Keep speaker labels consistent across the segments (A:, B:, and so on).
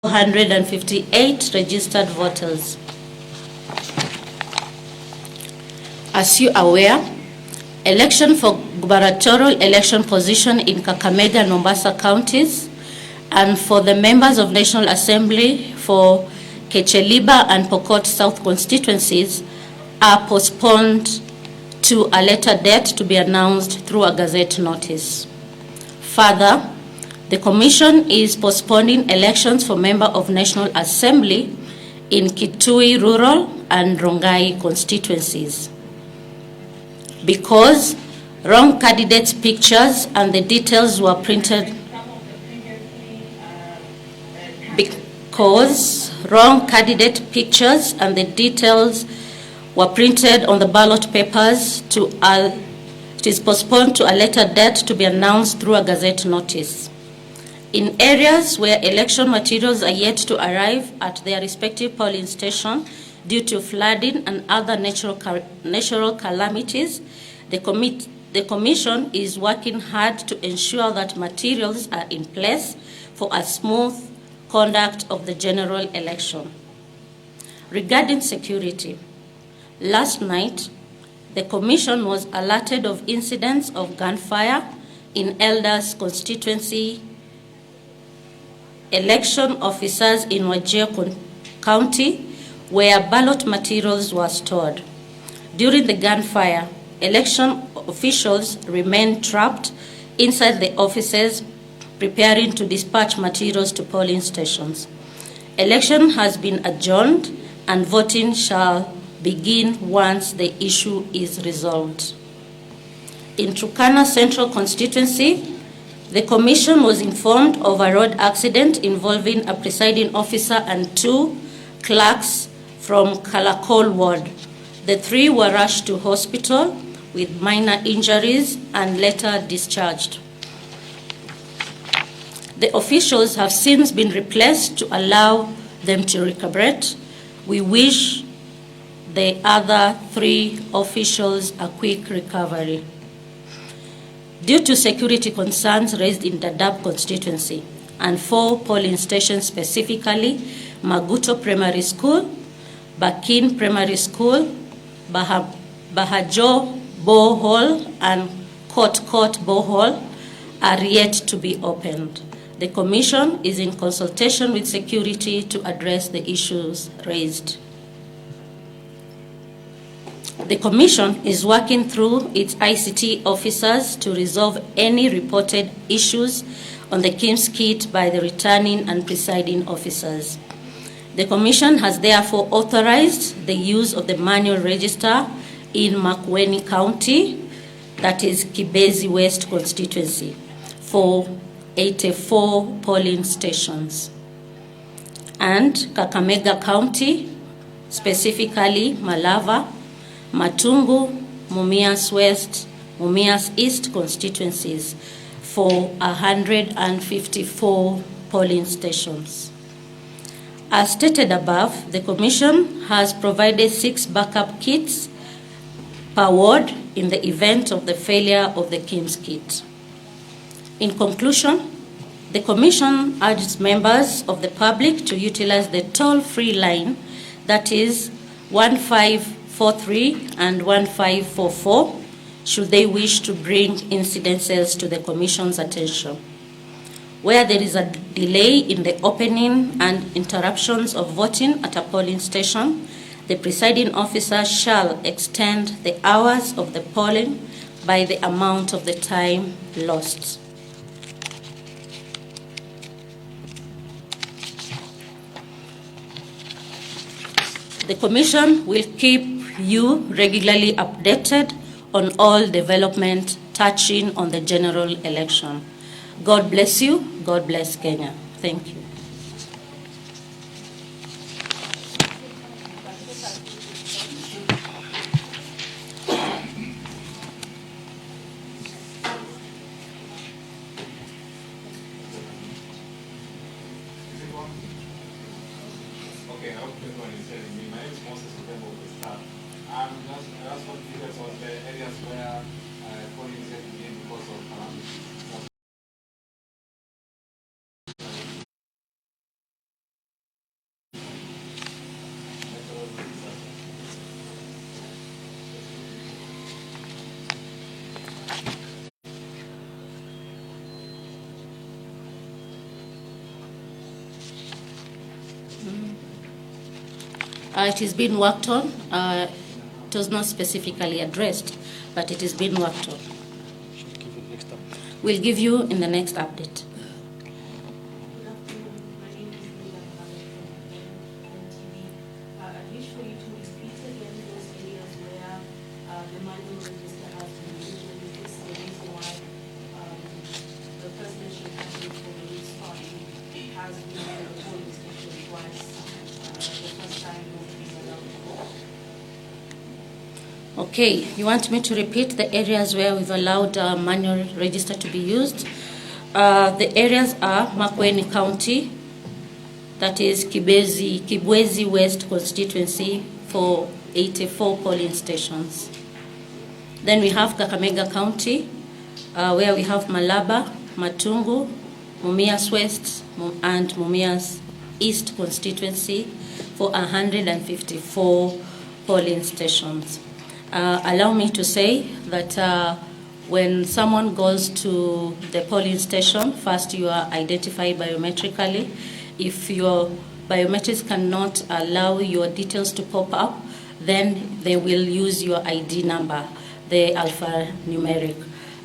A: 458 registered voters. As you are aware, election for gubernatorial election position in Kakamega and Mombasa counties and for the members of National Assembly for Kecheliba and Pokot South constituencies are postponed to a later date to be announced through a gazette notice. Further, the Commission is postponing elections for member of National Assembly in Kitui Rural and Rongai constituencies because wrong candidates' pictures and the details were printed on the ballot papers. It is postponed to a later date to be announced through a gazette notice. In areas where election materials are yet to arrive at their respective polling station due to flooding and other natural calamities, the Commission is working hard to ensure that materials are in place for a smooth conduct of the general election. Regarding security, last night, the Commission was alerted of incidents of gunfire in Elders constituency. Election officers in Wajir County where ballot materials were stored. During the gunfire, election officials remained trapped inside the offices preparing to dispatch materials to polling stations. Election has been adjourned and voting shall begin once the issue is resolved. In Turkana Central constituency, the Commission was informed of a road accident involving a presiding officer and 2 clerks from Kalakol ward. The 3 were rushed to hospital with minor injuries and later discharged. The officials have since been replaced to allow them to recuperate. We wish the other 3 officials a quick recovery. Due to security concerns raised in Dadaab constituency and 4 polling stations specifically, Maguto Primary School, Bakin Primary School, Bahajo Borehole and Court Borehole are yet to be opened. The Commission is in consultation with security to address the issues raised. The Commission is working through its ICT officers to resolve any reported issues on the KIEMS Kit by the returning and presiding officers. The Commission has therefore authorized the use of the manual register in Makueni County, that is Kibezi West constituency, for 84 polling stations. And Kakamega County, specifically Malava, Matungu, Mumias West, Mumias East constituencies for 154 polling stations. As stated above, the Commission has provided 6 backup kits per ward in the event of the failure of the KIEMS Kit. In conclusion, the Commission urges members of the public to utilize the toll-free line, that is 1543 and 1544, should they wish to bring incidences to the Commission's attention. Where there is a delay in the opening and interruptions of voting at a polling station, the presiding officer shall extend the hours of the polling by the amount of the time lost. The Commission will keep you regularly updated on all development touching on the general election. God bless you. God bless Kenya. Thank you.
B: Okay, I hope everyone is hearing me. My name is Moses Utembo with staff. I just want to focus on the areas where polling is getting in because of calamities.
A: It is being worked on. It was not specifically addressed, but it is being worked on. We'll give you in the next update. Okay, you want me to repeat the areas where we've allowed manual register to be used? The areas are Makueni County, that is Kibwezi West constituency for 84 polling stations. Then we have Kakamega County, where we have Malaba, Matungu, Mumias West, and Mumias East constituency for 154 polling stations. Allow me to say that when someone goes to the polling station, first you are identified biometrically. If your biometrics cannot allow your details to pop up, then they will use your ID number, the alphanumeric.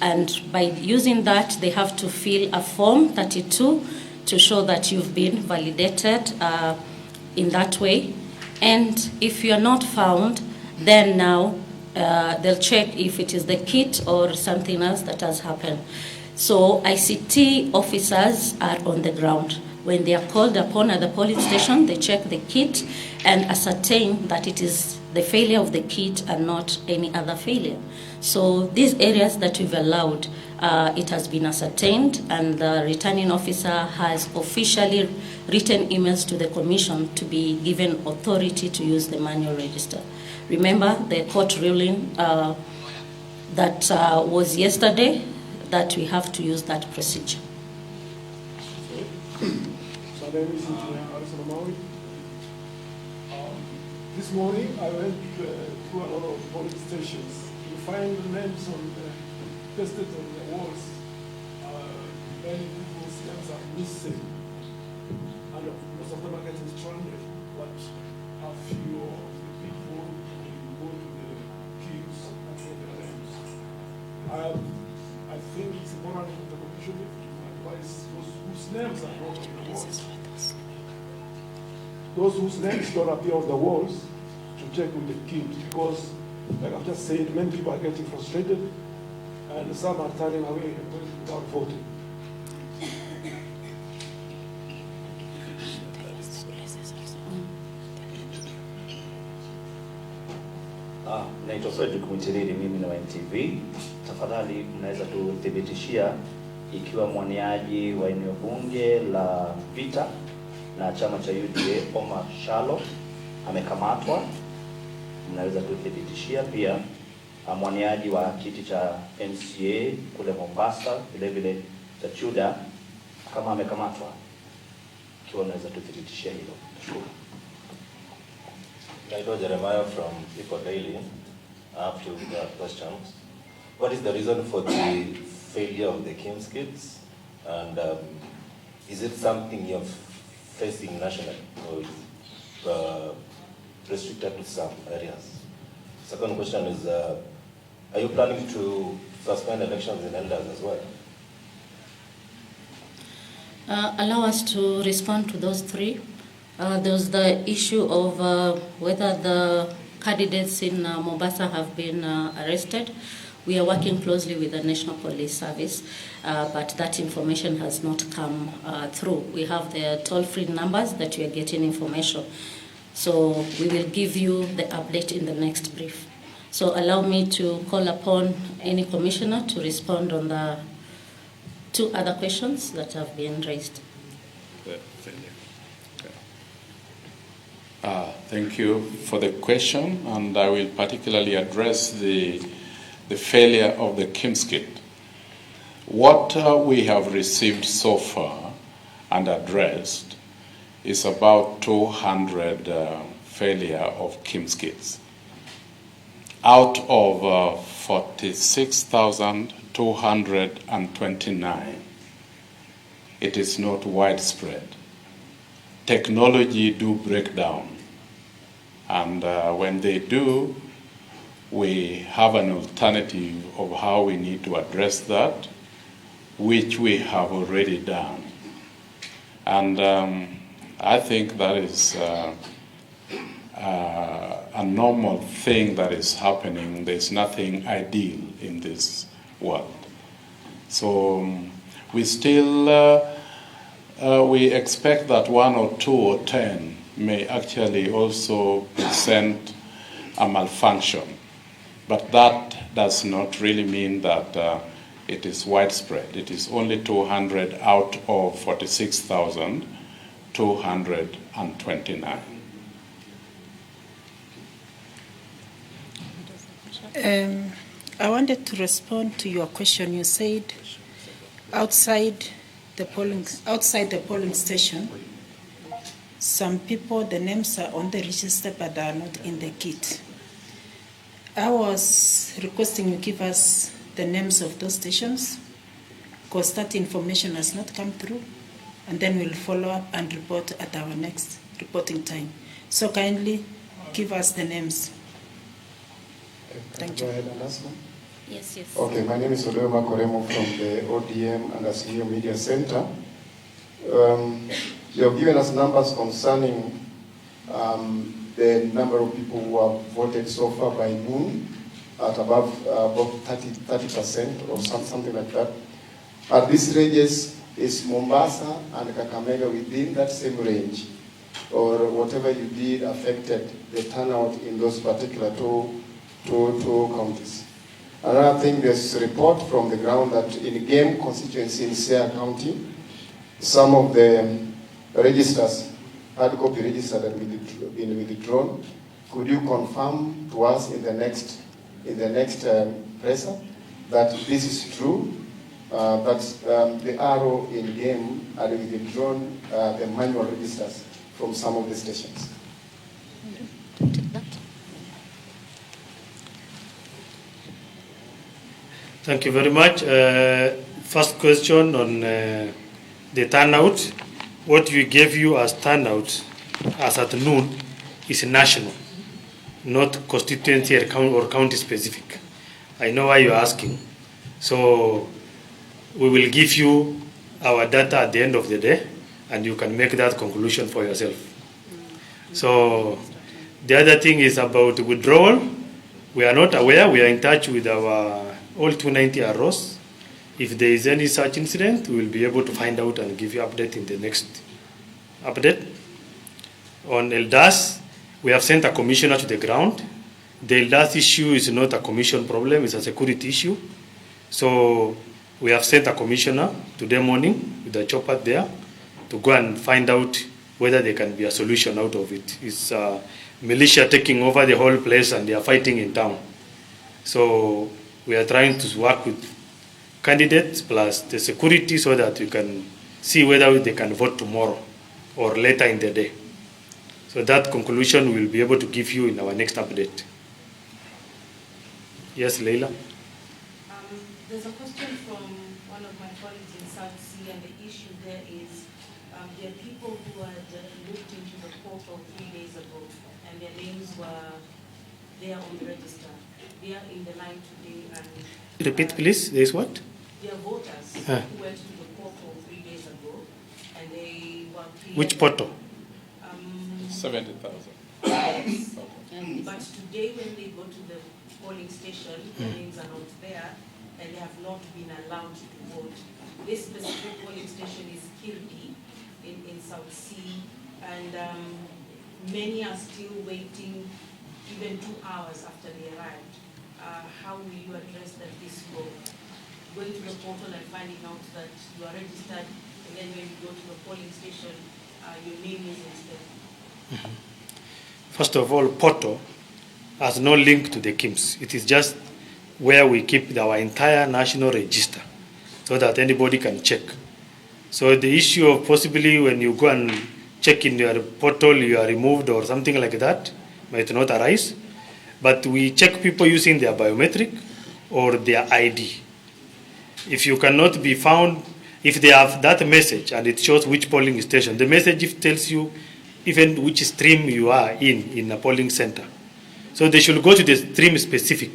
A: And by using that, they have to fill a form 32 to show that you've been validated in that way. And if you're not found, then now they'll check if it is the kit or something else that has happened. So ICT officers are on the ground. When they are called upon at the polling station, they check the kit and ascertain that it is the failure of the kit and not any other failure. So these areas that we've allowed, it has been ascertained, and the returning officer has officially written emails to the commission to be given authority to use the manual register. Remember the court ruling that was yesterday, that we have to use that procedure.
C: This morning I went through a lot of polling stations. You find the names pasted on the walls. Many people's names are missing, and most of them are getting stranded. But a few of the people go to the KIEMS and get their names. I think it's important for the commission to advise those whose names are not on the walls. Those whose names don't appear on the walls, to check with the KIEMS, because, like I've just said, many people are getting frustrated, and some are turning away without voting.
D: Naitwa Fredrick Mwitiriri, mimi na NTV. Tafadhali mnaweza tuthibitishia ikiwa mwaniaji wa eneo bunge la Vita na chama cha UDA Omar Shalo amekamatwa? Mnaweza tuthibitishia pia mwaniaji wa kiti cha MCA kule Mombasa vile vile cha Chuda kama amekamatwa? Ikiwa mnaweza tuthibitishia hilo. Nashukuru.
E: Naitwa Jeremiah from People Daily. I have two questions. What is the reason for the failure of the KIEMS kits? And is it something you're facing nationally, or is it restricted to some areas? Second question is, are you planning to suspend elections in elders as well?
A: Allow us to respond to those three. There's the issue of whether the candidates in Mombasa have been arrested. We are working closely with the National Police Service, but that information has not come through. We have the toll-free numbers that we are getting information. So we will give you the update in the next brief. So allow me to call upon any commissioner to respond on the two other questions that have been raised.
F: Thank you for the question, and I will particularly address the failure of the KIEMS Kit. What we have received so far and addressed is about 200 failure of KIEMS Kits out of 46,229. It is not widespread. Technology do break down. And when they do, we have an alternative of how we need to address that, which we have already done. And I think that is a normal thing that is happening. There's nothing ideal in this world. So we still, we expect that 1 or 2 or 10 may actually also present a malfunction. But that does not really mean that it is widespread. It is only 200 out of 46,229.
G: I wanted to respond to your question. You said outside the polling station, some people, the names are on the register but are not in the kit. I was requesting you give us the names of those stations because that information has not come through, and then we'll follow up and report at our next reporting time. So kindly give us the names. Thank you.
H: Go ahead and ask me.
A: Yes, yes.
H: Okay, my name is Odoma Koremo from the ODM and the Senior Media Center. You have given us numbers concerning the number of people who have voted so far by noon at above 30% or something like that. At this ranges, is Mombasa and Kakamega within that same range? Or whatever you did affected the turnout in those particular two counties? Another thing, there's a report from the ground that in Game constituency in Siaya County, some of the registers, hard copy registers that have been withdrawn. Could you confirm to us in the next presser that this is true? That the arrow in Game had withdrawn the manual registers from some of the stations.
I: Thank you very much. First question on the turnout. What we gave you as turnout as at noon is national, not constituency or county specific. I know why you're asking. So we will give you our data at the end of the day, and you can make that conclusion for yourself. So the other thing is about withdrawal. We are not aware. We are in touch with our all 290 ROs. If there is any such incident, we will be able to find out and give you update in the next update. On ELDAS, we have sent a commissioner to the ground. The ELDAS issue is not a commission problem, it's a security issue. So we have sent a commissioner today morning with a chopper there to go and find out whether there can be a solution out of it. It's militia taking over the whole place and they are fighting in town. So we are trying to work with candidates plus the security so that we can see whether they can vote tomorrow or later in the day. So that conclusion we will be able to give you in our next update. Yes, Leila?
J: There's a question from one of my colleagues in South Sea, and the issue there is there are people who had looked into the portal 3 days ago, and their names were there on the register. They are in the line today. And
I: repeat, please. There is what?
J: There are voters who went to the portal 3 days ago, and they were clear.
I: Which portal?
F: 70,000.
J: Yes. But today, when they go to the polling station, their names are not there, and they have not been allowed to vote. This specific polling station is Kirdi in South Sea, and many are still waiting even 2 hours after they arrived. How will you address that this will? Going to the portal and finding out that you are registered, and then when you go to the polling station, your name isn't there.
I: First of all, portal has no link to the KIEMS. It is just where we keep our entire national register so that anybody can check. So the issue of possibly when you go and check in your portal, you are removed or something like that might not arise. But we check people using their biometric or their ID. If you cannot be found, if they have that message and it shows which polling station, the message tells you even which stream you are in a polling center. So they should go to the stream specific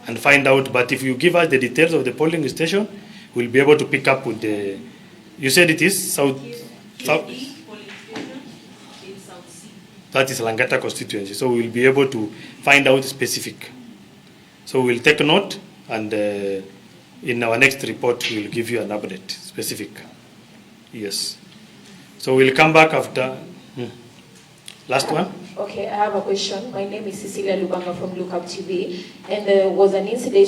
I: and find out. But if you give us the details of the polling station, we'll be able to pick up with the. You said it is South.
J: Polling station in South C.
I: That is Langata constituency. So we'll be able to find out specific. So we'll take note, and in our next report, we'll give you an update specific. Yes. So we'll come back after. Last one.
K: Okay, I have a question. My name is Cecilia Lubanga from Lookup TV, and there was an incident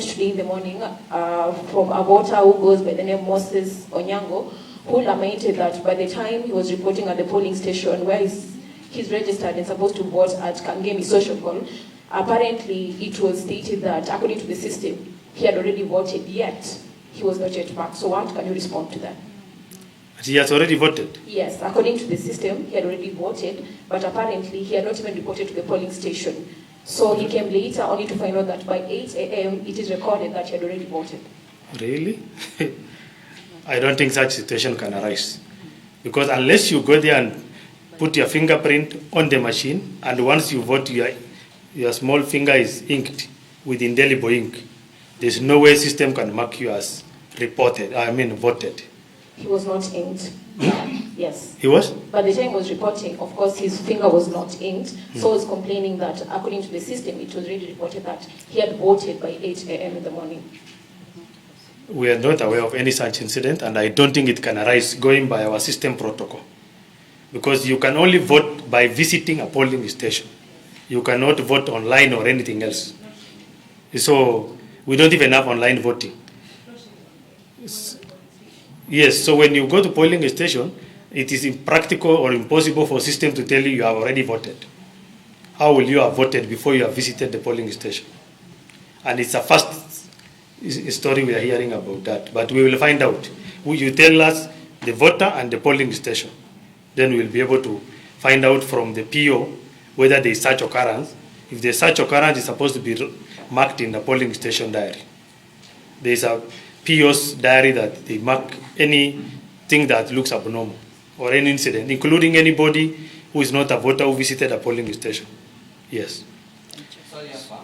K: today in the morning from a voter who goes by the name Moses Onyango, who lamented that by the time he was reporting at the polling station where he's registered and supposed to vote at Kangemi Social Hall, apparently it was stated that according to the system, he had already voted, yet he was not yet back. So what can you respond to that?
I: He has already voted?
K: Yes, according to the system, he had already voted, but apparently he had not even reported to the polling station. So he came later only to find out that by 8 a.m. it is recorded that he had already voted.
I: Really? I don't think such situation can arise. Because unless you go there and put your fingerprint on the machine, and once you vote, your small finger is inked with indelible ink, there's no way system can mark you as voted.
K: He was not inked. Yes.
I: He was?
K: By the time he was reporting, of course, his finger was not inked. So he was complaining that according to the system, it was already reported that he had voted by 8 a.m. in the morning.
I: We are not aware of any such incident, and I don't think it can arise going by our system protocol. Because you can only vote by visiting a polling station. You cannot vote online or anything else. So we don't even have online voting. Yes, so when you go to polling station, it is impractical or impossible for system to tell you you have already voted. How will you have voted before you have visited the polling station? And it's a first story we are hearing about that, but we will find out. You tell us the voter and the polling station. Then we'll be able to find out from the PO whether there is such occurrence. If the such occurrence is supposed to be marked in the polling station diary. There is a PO's diary that they mark anything that looks abnormal or any incident, including anybody who is not a voter who visited a polling station. Yes.
L: Sorry, hapa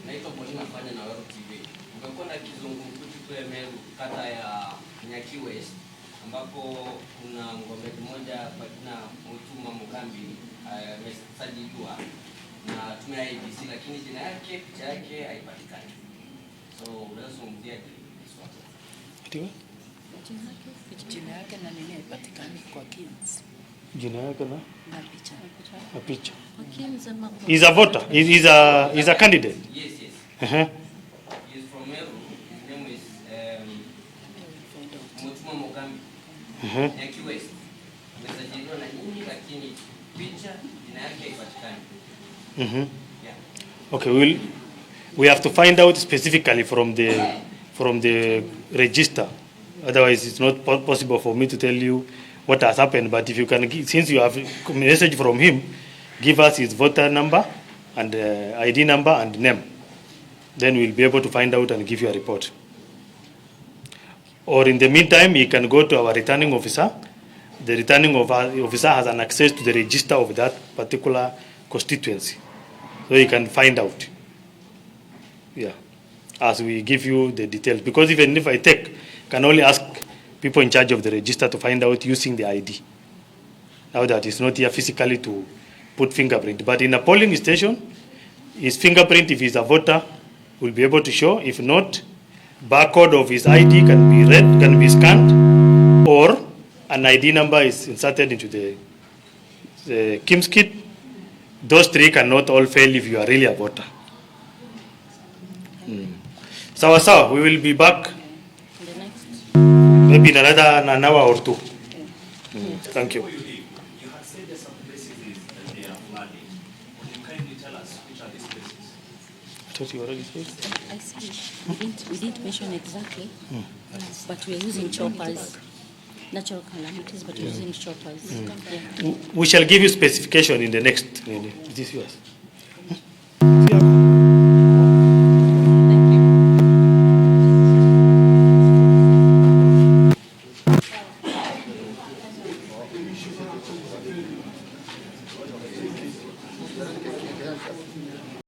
L: naitwa Paulina Fanya na Wero TV. Kumekuwa na kizungumkuti kule Meru kata ya Nyaki West ambapo kuna ngombe mmoja kwa jina Mutuma Mugambi amesajiliwa na tume ya IEBC, lakini jina yake picha yake haipatikani. So unazungumzia
G: Jina yake na nini haipatikani kwa KIEMS?
I: Jina yake na
G: picha.
I: Na picha.
G: Kwa KIEMS ama
I: He's a voter. He's a candidate.
L: Yes, yes. He's from Meru. His name is Mutuma Mugambi. Nyaki West. Amesajiliwa na nyinyi lakini picha jina yake haipatikani. Yeah.
I: Okay, we have to find out specifically from the register. Otherwise, it's not possible for me to tell you what has happened. But if you can, since you have a message from him, give us his voter number and ID number and name. Then we'll be able to find out and give you a report. Or in the meantime, you can go to our returning officer. The returning officer has an access to the register of that particular constituency. So you can find out. Yeah. As we give you the details. Because even if I can only ask people in charge of the register to find out using the ID. Now that it's not here physically to put fingerprint. But in a polling station, his fingerprint, if he's a voter, will be able to show. If not, barcode of his ID can be read, can be scanned, or an ID number is inserted into the KIEMS Kit. Those three cannot all fail if you are really a voter. So we will be back maybe in an hour or two. Thank you.
D: You had said there's some places that they are flooding. Would you kindly tell us which are these places?
I: I thought you already said.
A: I see. We didn't mention exactly, but we're using choppers. Natural calamities, but we're using choppers. Yeah.
I: We shall give you specification in the next. Is this yours?